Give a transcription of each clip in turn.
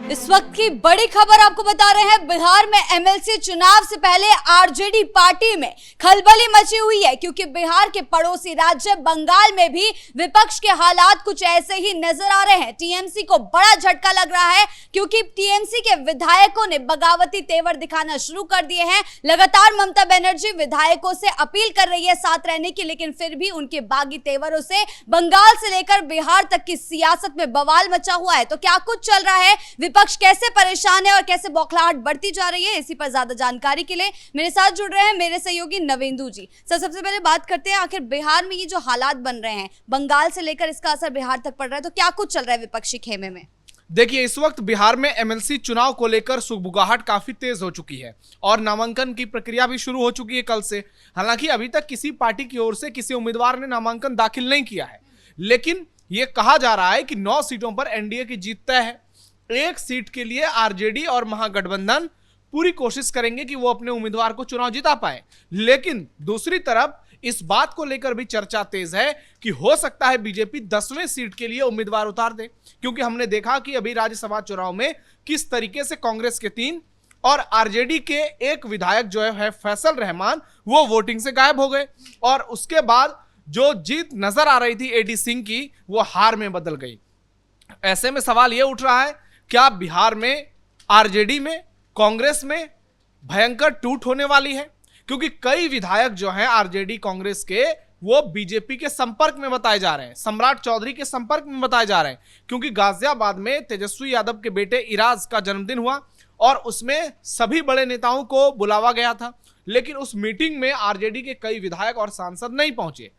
इस वक्त की बड़ी खबर आपको बता रहे हैं। बिहार में एमएलसी चुनाव से पहले आरजेडी पार्टी में खलबली मची हुई है, क्योंकि बिहार के पड़ोसी राज्य बंगाल में भी विपक्ष के हालात कुछ ऐसे ही नजर आ रहे हैं। टीएमसी को बड़ा झटका लग रहा है, क्योंकि टीएमसी के विधायकों ने बगावती तेवर दिखाना शुरू कर दिए हैं। लगातार ममता बनर्जी विधायकों से अपील कर रही है साथ रहने की, लेकिन फिर भी उनके बागी तेवरों से बंगाल से लेकर बिहार तक की सियासत में बवाल मचा हुआ है। तो क्या कुछ चल रहा है, विपक्ष कैसे परेशान है और कैसे बौखलाहट बढ़ती जा रही है, इसी पर ज्यादा जानकारी के लिए मेरे साथ जुड़ रहे हैं मेरे सहयोगी नवेंदु जी। सबसे पहले बात करते हैं, आखिर बिहार में ये जो हालात बन रहे हैं, बंगाल से लेकर इसका असर बिहार तक पड़ रहा है, तो क्या कुछ चल रहा है विपक्षी खेमे में? देखिए, इस वक्त बिहार में एमएलसी चुनाव को लेकर सुगबुगाहट काफी तेज हो चुकी है और नामांकन की प्रक्रिया भी शुरू हो चुकी है कल से। हालांकि अभी तक किसी पार्टी की ओर से किसी उम्मीदवार ने नामांकन दाखिल नहीं किया है, लेकिन यह कहा जा रहा है कि 9 सीटों पर एनडीए की जीत तय है। एक सीट के लिए आरजेडी और महागठबंधन पूरी कोशिश करेंगे कि वो अपने उम्मीदवार को चुनाव जिता पाए। लेकिन दूसरी तरफ इस बात को लेकर भी चर्चा तेज है कि हो सकता है बीजेपी 10वें सीट के लिए उम्मीदवार उतार दे, क्योंकि हमने देखा कि अभी राज्यसभा चुनाव में किस तरीके से कांग्रेस के 3 और आरजेडी के एक विधायक जो है फैसल रहमान, वो वोटिंग से गायब हो गए और उसके बाद जो जीत नजर आ रही थी एडी सिंह की, वो हार में बदल गई। ऐसे में सवाल यह उठ रहा है, क्या बिहार में आरजेडी में कांग्रेस में भयंकर टूट होने वाली है? क्योंकि कई विधायक जो हैं आरजेडी कांग्रेस के, वो बीजेपी के संपर्क में बताए जा रहे हैं, सम्राट चौधरी के संपर्क में बताए जा रहे हैं, क्योंकि गाजियाबाद में तेजस्वी यादव के बेटे इराज का जन्मदिन हुआ और उसमें सभी बड़े नेताओं को बुलावा गया था, लेकिन उस मीटिंग में आरजेडी के कई विधायक और सांसद नहीं पहुंचे।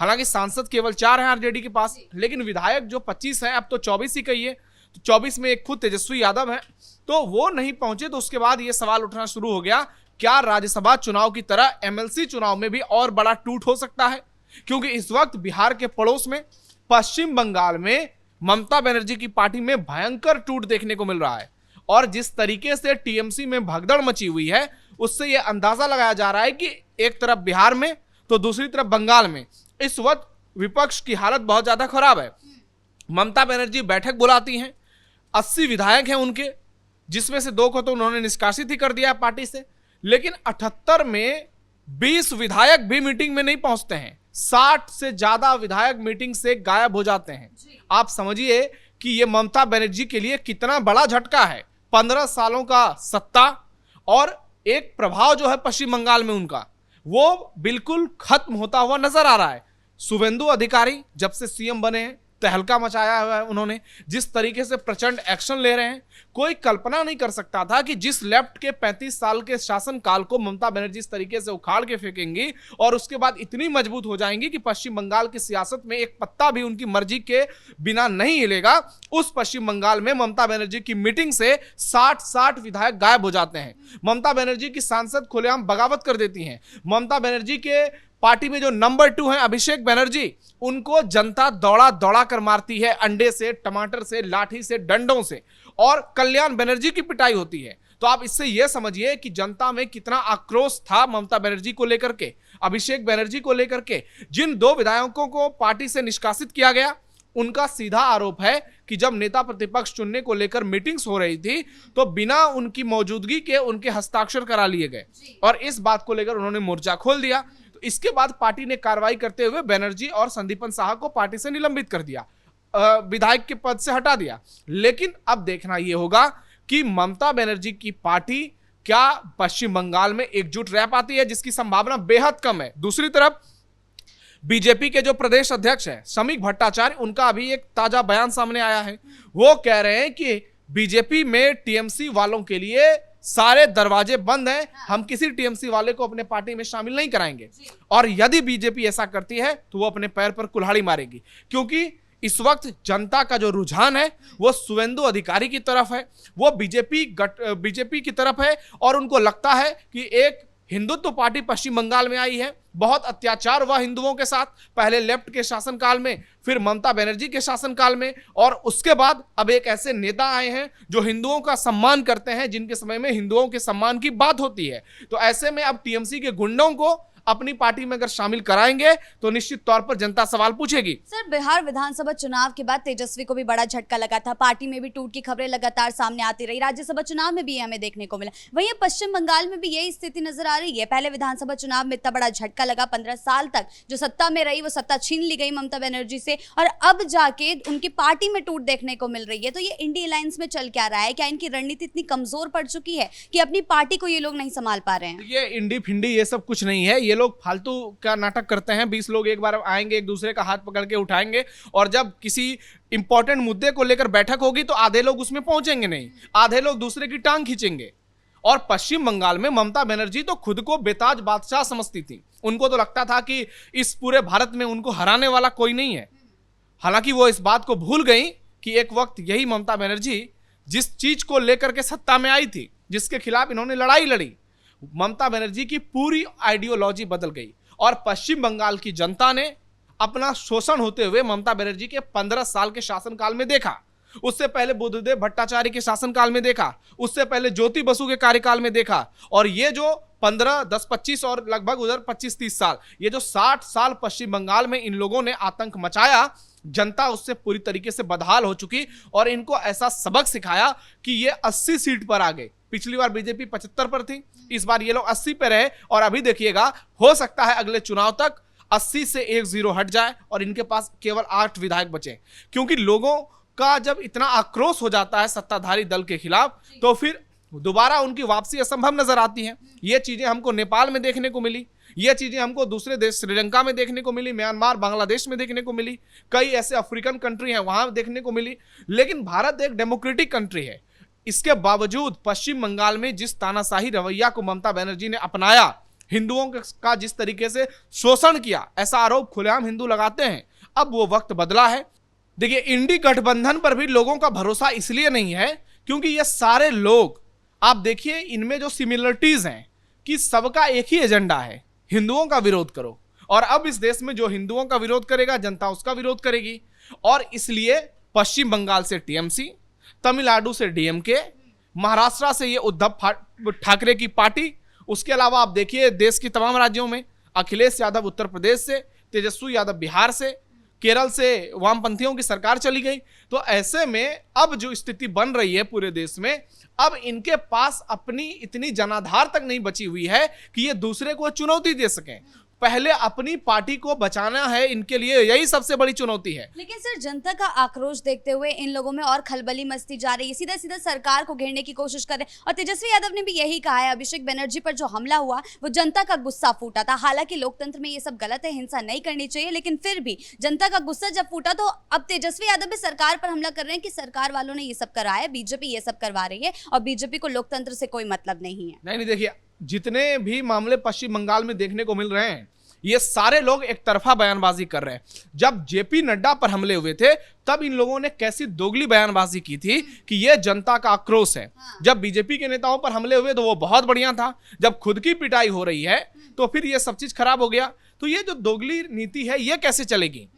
हालांकि सांसद केवल 4 हैं आरजेडी के पास, लेकिन विधायक जो 25 हैं, अब तो 24 ही कहिए, तो 24 में एक खुद तेजस्वी यादव है, तो वो नहीं पहुंचे। तो उसके बाद ये सवाल उठना शुरू हो गया, क्या राज्यसभा चुनाव की तरह एमएलसी चुनाव में भी और बड़ा टूट हो सकता है? क्योंकि इस वक्त बिहार के पड़ोस में पश्चिम बंगाल में ममता बनर्जी की पार्टी में भयंकर टूट देखने को मिल रहा है और जिस तरीके से टीएमसी में भगदड़ मची हुई है, उससे यह अंदाजा लगाया जा रहा है कि एक तरफ बिहार में तो दूसरी तरफ बंगाल में इस वक्त विपक्ष की हालत बहुत ज्यादा खराब है। ममता बनर्जी बैठक बुलाती हैं, 80 विधायक हैं उनके, जिसमें से 2 को तो उन्होंने निष्कासित ही कर दिया है पार्टी से, लेकिन 78 में 20 विधायक भी मीटिंग में नहीं पहुंचते हैं। 60 से ज्यादा विधायक मीटिंग से गायब हो जाते हैं। आप समझिए कि यह ममता बनर्जी के लिए कितना बड़ा झटका है। 15 सालों का सत्ता और एक प्रभाव जो है पश्चिम बंगाल में उनका, वो बिल्कुल खत्म होता हुआ नजर आ रहा है। शुभेंदु अधिकारी जब से सीएम बने हैं, तहलका मचाया हुआ है उन्होंने, जिस तरीके से प्रचंड एक्शन ले रहे हैं। कोई कल्पना नहीं कर सकता था कि जिस लेफ्ट के 35 साल के शासनकाल को ममता बनर्जी इस तरीके से उखाड़ के फेंकेंगी और उसके बाद इतनी मजबूत हो जाएंगी कि पश्चिम बंगाल की सियासत में एक पत्ता भी उनकी मर्जी के बिना नहीं हिलेगा। उस पश्चिम बंगाल में ममता बनर्जी की मीटिंग से 60 विधायक गायब हो जाते हैं। ममता बनर्जी की सांसद खुलेआम बगावत कर देती हैं। ममता बनर्जी के पार्टी में जो नंबर 2 हैं अभिषेक बनर्जी, उनको जनता दौड़ा दौड़ा कर मारती है, अंडे से, टमाटर से, लाठी से, डंडों से, और कल्याण बनर्जी की पिटाई होती है। तो आप इससे यह समझिए कि जनता में कितना आक्रोश था ममता बनर्जी को लेकर के, अभिषेक बनर्जी को लेकर के। जिन 2 विधायकों को पार्टी से निष्कासित किया गया, उनका सीधा आरोप है कि जब नेता प्रतिपक्ष चुनने को लेकर मीटिंग्स हो रही थी तो बिना उनकी मौजूदगी के उनके हस्ताक्षर करा लिए गए और इस बात को लेकर उन्होंने मोर्चा खोल दिया। इसके बाद पार्टी ने कार्रवाई करते हुए बनर्जी और संदीपन साहा को पार्टी से निलंबित कर दिया, विधायक के पद से हटा दिया। लेकिन अब देखना यह होगा कि ममता बनर्जी की पार्टी क्या पश्चिम बंगाल में एकजुट रह पाती है, जिसकी संभावना बेहद कम है। दूसरी तरफ बीजेपी के जो प्रदेश अध्यक्ष हैं शमीक भट्टाचार्य, उनका अभी एक ताजा बयान सामने आया है। वो कह रहे हैं कि बीजेपी में टीएमसी वालों के लिए सारे दरवाजे बंद हैं, हम किसी टीएमसी वाले को अपने पार्टी में शामिल नहीं कराएंगे और यदि बीजेपी ऐसा करती है तो वो अपने पैर पर कुल्हाड़ी मारेगी, क्योंकि इस वक्त जनता का जो रुझान है वो शुभेंदु अधिकारी की तरफ है, वो बीजेपी की तरफ है और उनको लगता है कि एक हिंदुत्व पार्टी पश्चिम बंगाल में आई है, बहुत अत्याचार हुआ हिंदुओं के साथ, पहले लेफ्ट के शासनकाल में, फिर ममता बनर्जी के शासनकाल में, और उसके बाद अब एक ऐसे नेता आए हैं जो हिंदुओं का सम्मान करते हैं, जिनके समय में हिंदुओं के सम्मान की बात होती है। तो ऐसे में अब टीएमसी के गुंडों को अपनी पार्टी में अगर शामिल कराएंगे तो निश्चित तौर पर जनता सवाल पूछेगी। सर, बिहार विधानसभा चुनाव के बाद तेजस्वी को भी बड़ा झटका लगा था, पार्टी में भी टूट की खबरें लगातार सामने आती रही, राज्यसभा चुनाव में भी हमें देखने को मिला। वहीं पश्चिम बंगाल में भी यही स्थिति नजर आ रही है। पहले विधानसभा चुनाव में इतना बड़ा झटका लगा, 15 साल तक जो सत्ता में रही वो सत्ता छीन ली गई ममता बनर्जी से, और अब जाके उनकी पार्टी में टूट देखने को मिल रही है। तो ये इंडी अलायंस में चल क्या रहा है? क्या इनकी रणनीति इतनी कमजोर पड़ चुकी है कि अपनी पार्टी को ये लोग नहीं संभाल पा रहे हैं? ये इंडी फिंडी ये सब कुछ नहीं है, ये लोग फालतू का नाटक करते हैं। 20 लोग एक बार आएंगे, एक दूसरे का हाथ पकड़ के उठाएंगे, और जब किसी इंपॉर्टेंट मुद्दे को लेकर बैठक होगी तो आधे लोग उसमें पहुंचेंगे नहीं, आधे लोग दूसरे की टांग खींचेंगे। और पश्चिम बंगाल में ममता बनर्जी तो खुद को बेताज बादशाह समझती थी। उनको तो लगता था कि इस पूरे भारत में उनको हराने वाला कोई नहीं है। हालांकि वो इस बात को भूल गई कि एक वक्त यही ममता बनर्जी जिस चीज को लेकर के सत्ता में आई थी, जिसके खिलाफ इन्होंने लड़ाई लड़ी, ममता बनर्जी की पूरी आइडियोलॉजी बदल गई और पश्चिम बंगाल की जनता ने अपना शोषण होते हुए ममता बनर्जी के 15 साल के शासनकाल में देखा। उससे पहले बुद्धदेव भट्टाचार्य के शासनकाल में देखा, उससे पहले ज्योति बसु के कार्यकाल में देखा, और ये जो 15, 10, 25 और लगभग उधर 25-30 साल, ये जो 60 साल पश्चिम बंगाल में इन लोगों ने आतंक मचाया, जनता उससे पूरी तरीके से बदहाल हो चुकी और इनको ऐसा सबक सिखाया कि ये 80 सीट पर आ गए। पिछली बार बीजेपी 75 पर थी, इस बार ये लोग 80 पे रहे, और अभी देखिएगा हो सकता है अगले चुनाव तक 80 से 1-0 हट जाए और इनके पास केवल 8 विधायक बचे। क्योंकि लोगों का जब इतना आक्रोश हो जाता है सत्ताधारी दल के खिलाफ तो फिर दोबारा उनकी वापसी असंभव नजर आती है। ये चीजें हमको नेपाल में देखने को मिली, ये चीजें हमको दूसरे देश श्रीलंका में देखने को मिली, म्यांमार, बांग्लादेश में देखने को मिली, कई ऐसे अफ्रीकन कंट्री हैं वहां देखने को मिली। लेकिन भारत एक डेमोक्रेटिक कंट्री है, इसके बावजूद पश्चिम बंगाल में जिस तानाशाही रवैया को ममता बनर्जी ने अपनाया, हिंदुओं का जिस तरीके से शोषण किया, ऐसा आरोप खुलेआम हिंदू लगाते हैं। अब वो वक्त बदला है। देखिए, इंडी गठबंधन पर भी लोगों का भरोसा इसलिए नहीं है क्योंकि ये सारे लोग, आप देखिए इनमें जो सिमिलरिटीज हैं कि सबका एक ही एजेंडा है, हिंदुओं का विरोध करो। और अब इस देश में जो हिंदुओं का विरोध करेगा, जनता उसका विरोध करेगी। और इसलिए पश्चिम बंगाल से टीएमसी, तमिलनाडु से डीएमके, महाराष्ट्र से ये उद्धव ठाकरे की पार्टी, उसके अलावा आप देखिए देश की तमाम राज्यों में अखिलेश यादव उत्तर प्रदेश से, तेजस्वी यादव बिहार से, केरल से वामपंथियों की सरकार चली गई। तो ऐसे में अब जो स्थिति बन रही है पूरे देश में, अब इनके पास अपनी इतनी जनाधार तक नहीं बची हुई है कि ये दूसरे को चुनौती दे सकें। पहले अपनी पार्टी को बचाना है, इनके लिए यही सबसे बड़ी चुनौती है। लेकिन सर, जनता का आक्रोश देखते हुए इन लोगों में और खलबली मचती जा रही है, सीधा सीधा सरकार को घेरने की कोशिश कर रहे हैं। और तेजस्वी यादव ने भी यही कहा है, अभिषेक बनर्जी पर जो हमला हुआ वो जनता का गुस्सा फूटा था। हालांकि लोकतंत्र में ये सब गलत है, हिंसा नहीं करनी चाहिए, लेकिन फिर भी जनता का गुस्सा जब फूटा तो अब तेजस्वी यादव भी सरकार पर हमला कर रहे हैं कि सरकार वालों ने ये सब करा है, बीजेपी ये सब करवा रही है और बीजेपी को लोकतंत्र से कोई मतलब नहीं है। नहीं, देखिए, जितने भी मामले पश्चिम बंगाल में देखने को मिल रहे हैं, ये सारे लोग एक तरफा बयानबाजी कर रहे हैं। जब जेपी नड्डा पर हमले हुए थे तब इन लोगों ने कैसी दोगली बयानबाजी की थी कि ये जनता का आक्रोश है। जब बीजेपी के नेताओं पर हमले हुए तो वो बहुत बढ़िया था, जब खुद की पिटाई हो रही है तो फिर ये सब चीज खराब हो गया। तो ये जो दोगली नीति है ये कैसे चलेगी?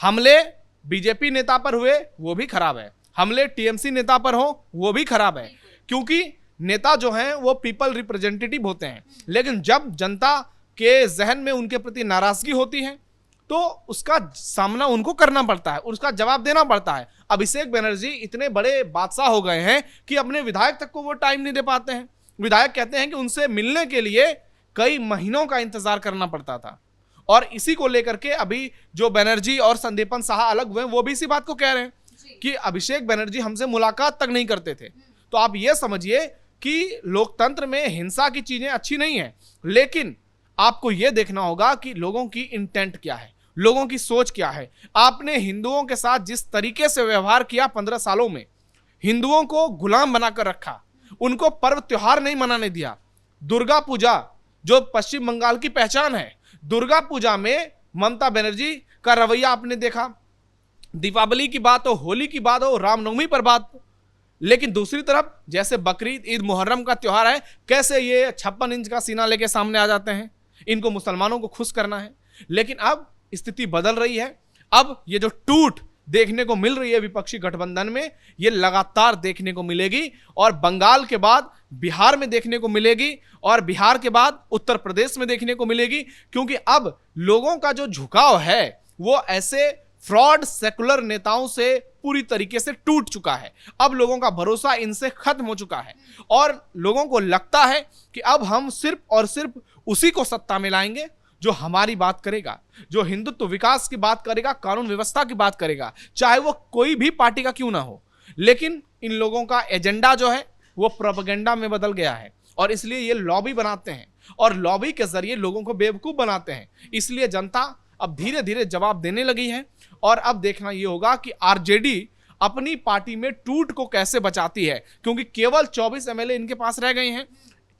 हमले बीजेपी नेता पर हुए वो भी खराब है, हमले टीएमसी नेता पर हो वो भी खराब है, क्योंकि नेता जो हैं वो पीपल रिप्रेजेंटेटिव होते हैं। लेकिन जब जनता के जहन में उनके प्रति नाराजगी होती है तो उसका सामना उनको करना पड़ता है, उसका जवाब देना पड़ता है। अभिषेक बनर्जी इतने बड़े बादशाह हो गए हैं कि अपने विधायक तक को वो टाइम नहीं दे पाते हैं। विधायक कहते हैं कि उनसे मिलने के लिए कई महीनों का इंतजार करना पड़ता था। और इसी को लेकर के अभी जो बनर्जी और संदीपन साहा अलग हुए वो भी इसी बात को कह रहे हैं कि अभिषेक बनर्जी हमसे मुलाकात तक नहीं करते थे। तो आप ये समझिए कि लोकतंत्र में हिंसा की चीजें अच्छी नहीं है, लेकिन आपको यह देखना होगा कि लोगों की इंटेंट क्या है, लोगों की सोच क्या है। आपने हिंदुओं के साथ जिस तरीके से व्यवहार किया 15 सालों में, हिंदुओं को गुलाम बनाकर रखा, उनको पर्व त्योहार नहीं मनाने दिया। दुर्गा पूजा जो पश्चिम बंगाल की पहचान है, दुर्गा पूजा में ममता बनर्जी का रवैया आपने देखा। दीपावली की बात हो, होली की बात हो, रामनवमी पर बात हो, लेकिन दूसरी तरफ जैसे बकरीद, ईद, मुहर्रम का त्योहार है, कैसे ये 56 इंच का सीना लेके सामने आ जाते हैं, इनको मुसलमानों को खुश करना है। लेकिन अब स्थिति बदल रही है। अब ये जो टूट देखने को मिल रही है विपक्षी गठबंधन में, ये लगातार देखने को मिलेगी और बंगाल के बाद बिहार में देखने को मिलेगी और बिहार के बाद उत्तर प्रदेश में देखने को मिलेगी, क्योंकि अब लोगों का जो झुकाव है वो ऐसे फ्रॉड सेकुलर नेताओं से पूरी तरीके से टूट चुका है। अब लोगों का भरोसा इनसे खत्म हो चुका है और लोगों को लगता है कि अब हम सिर्फ और सिर्फ उसी को सत्ता में लाएंगे जो हमारी बात करेगा, जो हिंदुत्व विकास की बात करेगा, कानून व्यवस्था की बात करेगा, चाहे वो कोई भी पार्टी का क्यों ना हो। लेकिन इन लोगों का एजेंडा जो है वो प्रोपेगेंडा में बदल गया है और इसलिए ये लॉबी बनाते हैं और लॉबी के जरिए लोगों को बेवकूफ बनाते हैं। इसलिए जनता अब धीरे धीरे जवाब देने लगी है और अब देखना यह होगा कि आरजेडी अपनी पार्टी में टूट को कैसे बचाती है, क्योंकि केवल 24 एमएलए इनके पास रह गए हैं।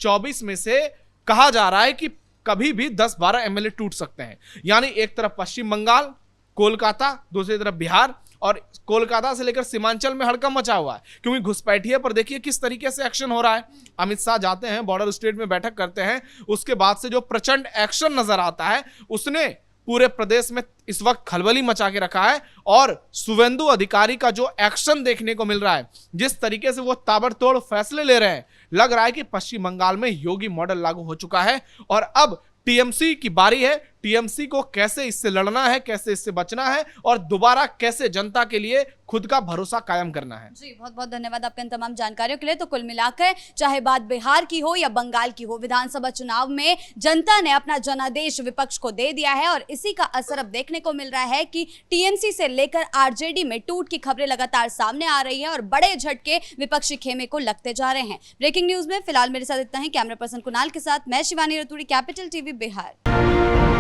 24 में से कहा जा रहा है कि कभी भी 10-12 एमएलए टूट सकते हैं। यानी एक तरफ पश्चिम बंगाल, कोलकाता, दूसरी तरफ बिहार और कोलकाता से लेकर सीमांचल में हड़कंप मचा हुआ है, क्योंकि घुसपैठिए पर देखिए किस तरीके से एक्शन हो रहा है। अमित शाह जाते हैं, बॉर्डर स्टेट में बैठक करते हैं, उसके बाद से जो प्रचंड एक्शन नजर आता है उसने पूरे प्रदेश में इस वक्त खलबली मचा के रखा है और शुभेंदु अधिकारी का जो एक्शन देखने को मिल रहा है, जिस तरीके से वो ताबड़तोड़ फैसले ले रहे हैं, लग रहा है कि पश्चिम बंगाल में योगी मॉडल लागू हो चुका है और अब टीएमसी की बारी है। टीएमसी को कैसे इससे लड़ना है, कैसे इससे बचना है और दोबारा कैसे जनता के लिए खुद का भरोसा कायम करना है। जी बहुत बहुत धन्यवाद आपके इन तमाम जानकारियों के लिए। तो कुल मिलाकर चाहे बात बिहार की हो या बंगाल की हो, विधानसभा चुनाव में जनता ने अपना जनादेश विपक्ष को दे दिया है और इसी का असर अब देखने को मिल रहा है कि टीएमसी से लेकर आरजेडी में टूट की खबरें लगातार सामने आ रही है और बड़े झटके विपक्षी खेमे को लगते जा रहे हैं। ब्रेकिंग न्यूज में फिलहाल मेरे साथ इतना ही। कैमरा पर्सन कुणाल के साथ मैं शिवानी रतूड़ी, कैपिटल टीवी बिहार।